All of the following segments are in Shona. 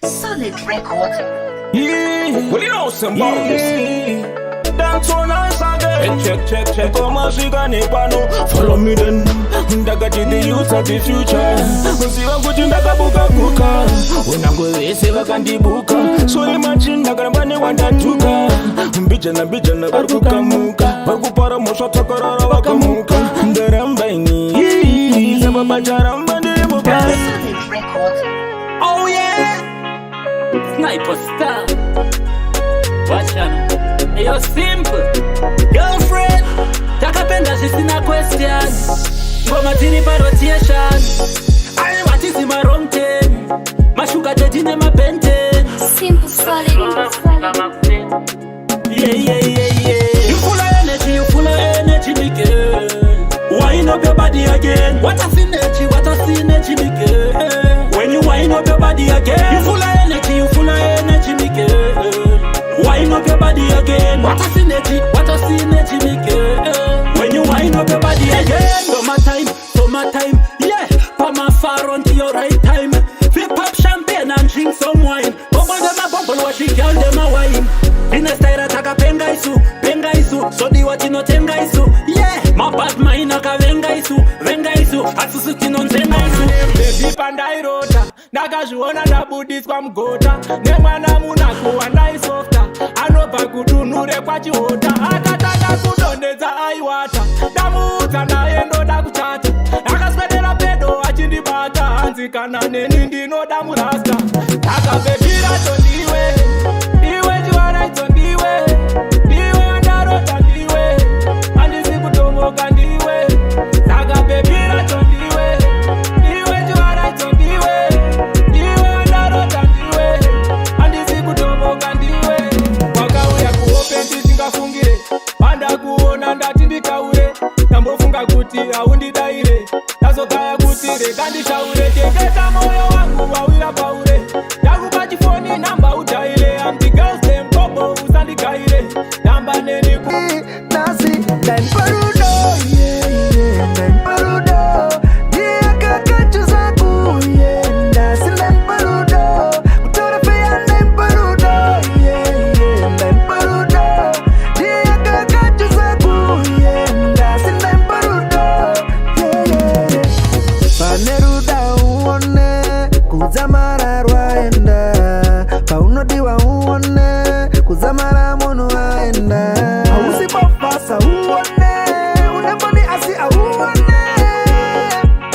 Solid record. Yeah. Well, you know some about this. Dance on us again. Check. Come on, she got it, follow me then. Daga to the youth of the future. See what good in daga buka. When I go there, say I can buka. So imagine daga money one that tuka. Bijana baruka muka. Baruka para mosha takara wakamuka. Ndarambani. Sababa charambani muka. Solid record. Oh yeah. Sniper star. Watch out. You're simple. Girlfriend. Takapenda sina question. Ngoma zini pa rotation. I what is in my wrong ten. Mashuka tetine mapente. Simple, solid. Yeah. You full of energy, me girl. Wind up your body again. What a synergy, me girl. When you wind up your body again. You full of energy, me girl. Wind up your body again. What a synergy, me girl. When you wind up your body again. Summertime, yeah. Put my far onto your right time. Flip up champagne and drink some wine. Bubble them a bubble, watch the girl them a wine. In a style taka penga isu. So di wati no tenga isu. Yeah, my bad mind aka venga isu. Asusuki no tenga isu. Baby pandai rota. Nakajuona ndabudis kwa mgota. Nemwana munaku andai softa. Anopa kudunure kwa chiota. Akataka kudondeza aiwata. Damuta naendo dakuchata. Akaspedela pedo achindibata. Anzikana neni ndino damu rasta. Akabebira tondiwe. Iwe juara itondiwe. Iwe ndarota ndiwe. Andisi kutomoka ndiwe. Akabebira tondiwe. Iwe juara itondiwe. Iwe ndarota ndiwe. Andisi kutomoka ndiwe. Wakauya kuopendi singafungire. Panda kuona ndati ndikaure. Nambofunga kuti aundidaire. Nazokaya kutire kandishaure. Keketa moyo wangu wawira paure. Yakupa chifoni namba utaile. I'm the girls them kobo usandikaire. Namba neni ku Nasi dan parudo, yeah, dan parudo. Dia kakachu zaku, yeah, nasi dan parudo. Kutora pea dan parudo, yeah, dan parudo. Dia kakachu zaku, yeah, nasi dan parudo, yeah. Paneruda uone, kuzamara rwaenda. Pauno diwa uone, kuzamara mono aenda. Usipofasa uone, unemboni asi auone.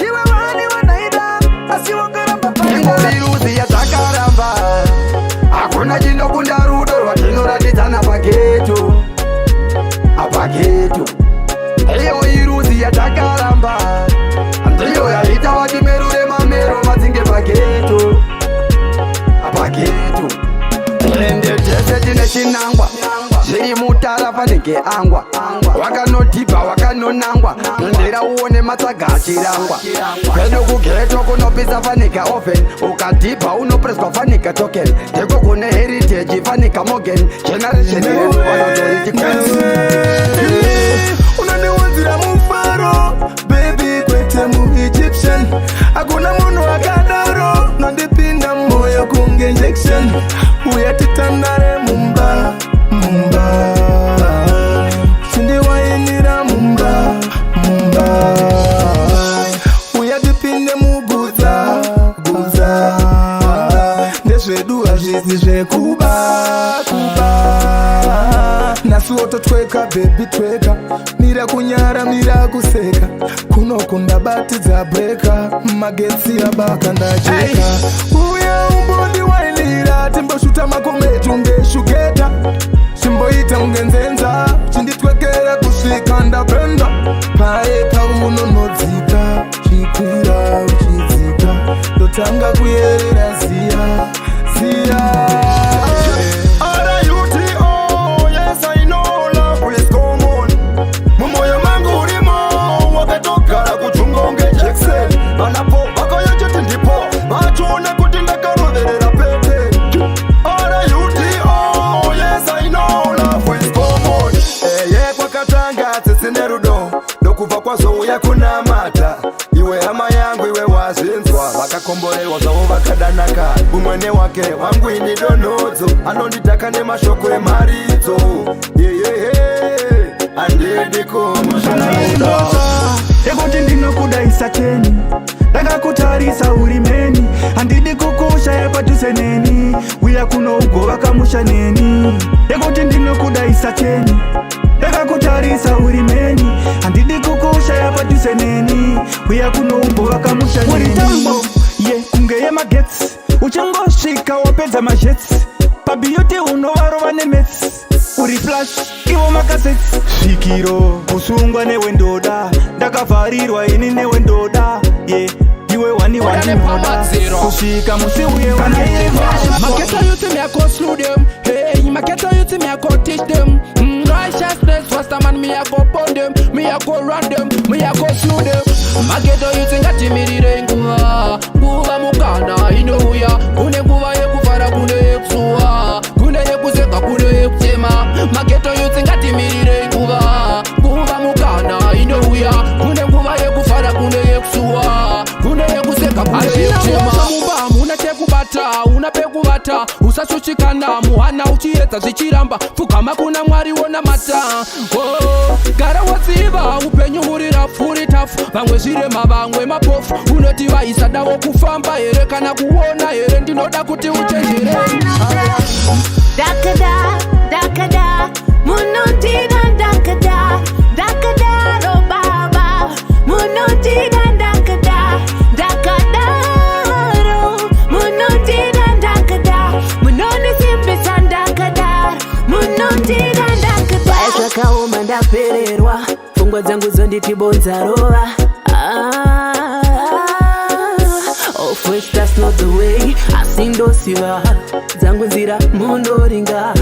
Iwe wani wanaida, asi wakara papaida. Ingo virusi ya takaramba. Hakuna jindo kundarudo, watino raditana paketu. Apaketu. Eyo virusi ya takaramba. Antiyo ya hita wakimerure mamero mazinge paketu. Apaketu. Ende tese tine chinangwa. Ziri mutara paneke angwa. Wakanotipa wakanonangwa. Ndera uone matsaga achirangwa. Pedo kugeto kunopisa fanika open. Ukatipa unopreswa fanika token. Teko kune heritage fanika mogen. Generation wanotoriti kwenzi. Unaniwanzira mufaro. Baby kwete mu Egyptian. Akuna munu akadaro. Nandipinda moyo kunge injection. Uyatitandare mumba. Sindi wainira mumba. Uyatipinde muguza. Ndezvedu hazvisi kuba. Nasuoto tweka baby tweka. Mira kunyara mira kuseka. Kunokunda batidza breka. Magetsi abaka ndacheka. Uya umbodi wainira. Timboshuta makometu ngeshuketa. Shimboita ungenzenza. Chinditwekera kusvika ndapenda. Paeka unonodzika. Chikwira uchidzika. Ndotanga kuyerera ziya. vakomborerwa zvavo vakadanaka. Umwene wake wangu ini donodzo, anonditaka nemashoko emharidzo. Andidi kumushanauda yekuti ndinokudaisa cheni, ndakakutarisa urimeni, handidi kukushaya padhuze neni, uya kunougova kamusha neni. Yekuti ndinokudaisa cheni, ndakakutarisa urimeni, handidi kukushaya padhuze neni, uya kunougova kamusha neni. Uritambo ye kunge yemagetsi, uchangosvika wapedza majetsi, pabiyoti unovarova nemetsi, uri flash iwo makasetsi. Svikiro kusungwa newendoda, ndakavharirwa ini newendoda, iwe wani wandinoda, kusvika musi uye wanairema. Maketo you to me I go slew them. Hey, maketo you to me I go teach them. Righteousness first man me I go burn them, me I go run them, me I go slew them. Maketo you to ngati mirire nguva, nguva mukana inouya, kune nguva yekufara kune yekusuwa, kune yekuseka kune yekutema. Maketo you to ngati mirire nguva, nguva mukana inouya, kune nguva yekufara kune yekusuwa, kune yekuseka kune yekutema. Unachekubata, unapekubata, usashushikana, muhana uchiedza zvichiramba, pfugama kuna Mwari wona mata. Gara waziva, upenyu huri rafu, huri tafu, vamwe zvirema vamwe mapofu, unoti vaisa davo kufamba here kana kuona here, ndinoda kuti uchenjere. Dakada, dakada, munotida dakada, dakada ro baba, munotida dakada, dakada ro, munotida dakada, munoni simpisa dakada, munotida dakada. Kaoma ndapererwa, pfungwa dzangu dzonditibonza rova. Oh, first that's not the way. Asindosiva dzangu nzira munoringa,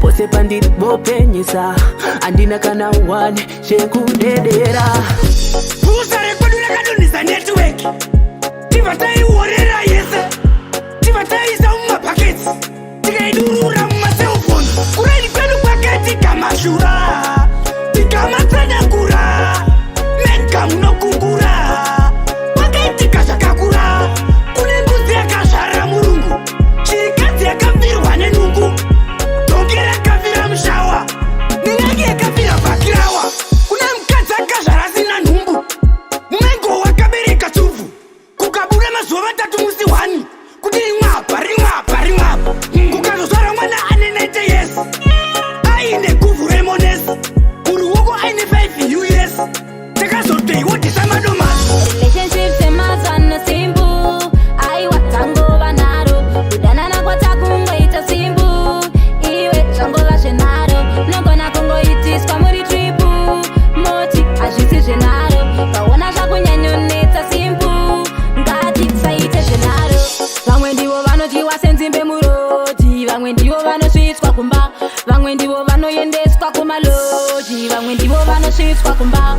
pose pandiri bopenyesa, andina kana one shekudedera. Busa rekwedu rakadonisa network, tivatai worera yese, tivatai sauma packets, tikaidurura mumaselfoni, kuraini kwedu paketi kamashura, tikamatsanyakura, mega munokungura, paketi kazvakakura, kune mbuzi yakazvara murungu, chikadzi yakabvirwa nenungu, dongi rakabvira mushawa, ninyange yakabvira pakirawa, kune mukadzi akazvara sina nhumbu, mumengo wakabereka chubvu, kukabura mazuva matatu musi wani, kuti rimwapa, kukazozvara mwana ane 90 years, aine guvhu remonesi, uruoko aine 5 US, takazotoiwodhisa madomasi. Relationships semazano simple, aiwa tangova naro, kudanana kwatakungoita simple, iwe zvangova zvenharo, nogona kungoitiswa muri tripu, moti hazvisi zvenharo, kaona zvakunyanyonetsa simple, ngati tisaite zvenharo. Vamwe ndivo vanodyiwa senzimbe muroti, vamwe ndivo vanosvitswa kumba, vamwe ndivo vanoendeswa kumaloji, vamwe ndivo vanosvitswa kumba.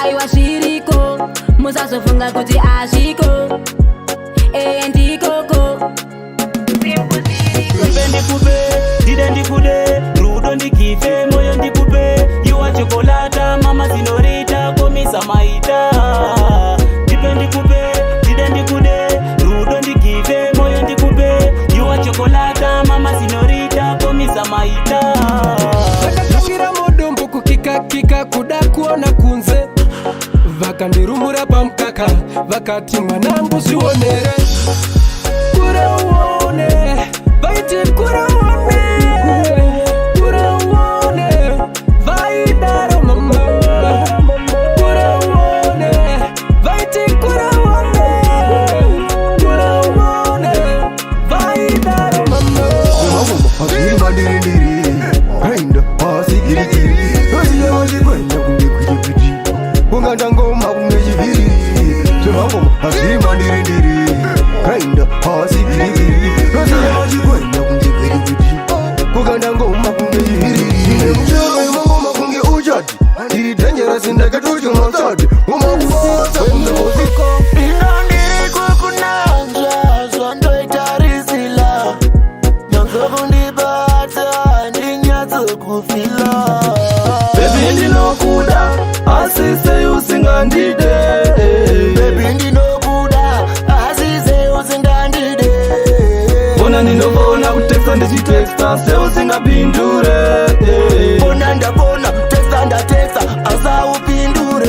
Aiwa zviriko, musazofunga kuti azviko, ndikoko. Ibe ndikupe, dide ndikude, rudo ndikife, moyo ndikupe, yuwa chokolata, mama zinorita, komisa maita. Ibe ndikupe, dide ndikude, rudo ndikife, moyo ndikupe, yuwa chokolata, mama zinorita, komisa maita. Vakakakira mudumbu kukika kuda kuona kunze, vakandirumura pamukaka, vakati mwanangu zvionere, kura uone, vaiti kura uone, vaidaro mama, kura uone, vaiti kura uone, vaidaro mama. Azviri madirindiri, kainda asigirigiri, oziya vachikwenda kunge kwiti, kungatangoma kunge chiviri, zvemangoma azviri madirindiri, kainda asigirigiri, oziya vachikwenda kunge kwiti, kungatangoma kunge chiviri. Mushaka yemangoma kunge uchati, ndiri dangerous ndakatochomwa msati, mumakuwasa kunge muziko. Ndiri kukunanja, zvandoitarisila, nyangokundibata, ndinyatsokufila. Baby ndinokuda, asi sei usingandide. Baby ndinokuda, asi Kana ndinobona kutexta ndichitexta seusingapindure Bona ndabona texta ndatexta asaupindure.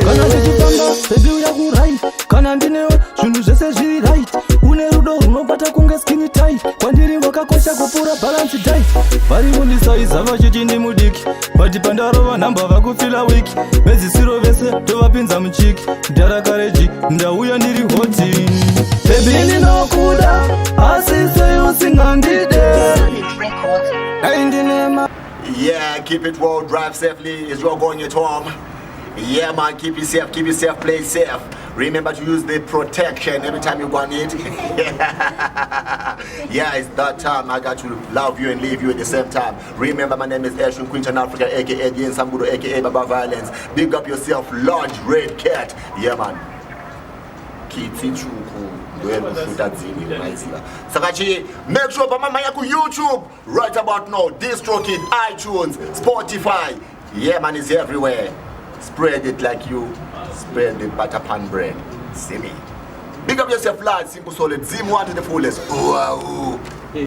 Kana ndichifamba baby uya kuright, kana ndinewe zvinhu zvese zviri right. Une rudo runobata kunge skinny tight, kwandiri wakakosha kupura balance diet. Vari kundisaiza vachiti ndimudiki, but pandarova nhamba vakufila wiki. Vezisiro vese tovapinza muchiki, ndarakareji ndauya ndiri hoti. Baby ndinokuda asi seusingandide. Solid records. Aindinema. Yeah, keep it well, drive safely as you're going at home. Yeah, man, keep yourself, play safe. Remember to use the protection every time you go on it. Yeah, it's that time. I got to love you and leave you at the same time. Remember, my name is Ashwin Quinton Africa, aka Jen Sambudo, aka Baba Violence. Big up yourself, large red cat. Yeah, man. Kitty Chuku. Sakachi, make sure Mama Yaku YouTube right about now. DistroKid, iTunes, Spotify. Yeah, man, it's everywhere. Spread it like you spread the butter pan bread. See me. Big up yourself, lad. Simple solid. Zim one to the fullest. Wow.